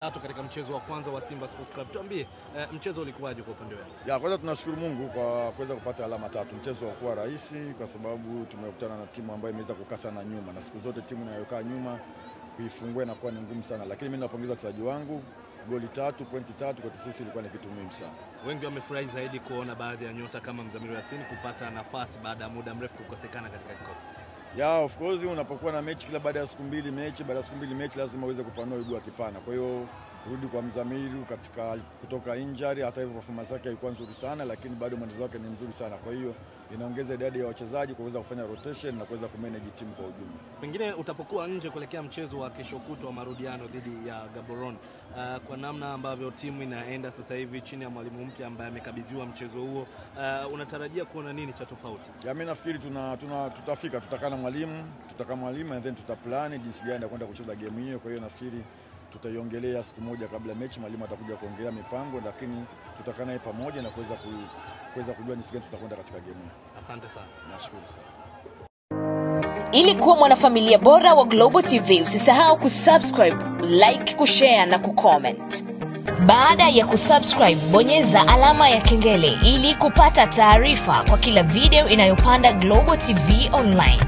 Tatu katika mchezo wa kwanza wa Simba Sports Club. Tuambie mchezo ulikuwaje kwa upande wako? Ya kwanza tunashukuru Mungu kwa kuweza kupata alama tatu. Mchezo haukuwa rahisi kwa sababu tumekutana na timu ambayo imeweza kukaa sana nyuma, na siku zote timu inayokaa nyuma kuifungua inakuwa ni ngumu sana, lakini mimi napongeza wachezaji wangu. Goli 3, pointi 3 kwa sisi ilikuwa ni kitu muhimu sana. Wengi wamefurahi zaidi kuona baadhi ya nyota kama Mzamiru Yassin kupata nafasi baada ya muda mrefu kukosekana katika kikosi. Ya of course unapokuwa na mechi kila baada ya siku mbili mechi lazima uweze kupanua wigo wa kipana. Kwa hiyo kurudi kwa Mzamiru kutoka injury, hata hivyo performance yake haikuwa nzuri sana, lakini bado mwendezo wake ni mzuri sana. Kwa hiyo inaongeza idadi ya wachezaji kuweza kufanya rotation na kuweza kumanage timu kwa ujumla. Pengine utapokuwa nje kuelekea mchezo wa kesho kutwa wa marudiano dhidi ya Gaborone, kwa namna ambavyo timu inaenda sasa hivi chini ya mwalimu mpya ambaye amekabidhiwa mchezo huo, unatarajia kuona nini cha tofauti? Ya mimi nafikiri tutafika, tutakaa na mwalimu and then tutaplan jinsi gani ya kwenda kucheza game hiyo. Kwa hiyo nafikiri tutaiongelea siku moja kabla mechi, mwalimu atakuja kuongelea mipango, lakini tutakaa naye pamoja na kuweza kujua jinsi gani tutakwenda katika game hiyo. Asante sana. Nashukuru sana. Ili kuwa mwanafamilia bora wa Global TV, usisahau kusubscribe, like, kushare na kucomment. Baada ya kusubscribe, bonyeza alama ya kengele ili kupata taarifa kwa kila video inayopanda Global TV Online.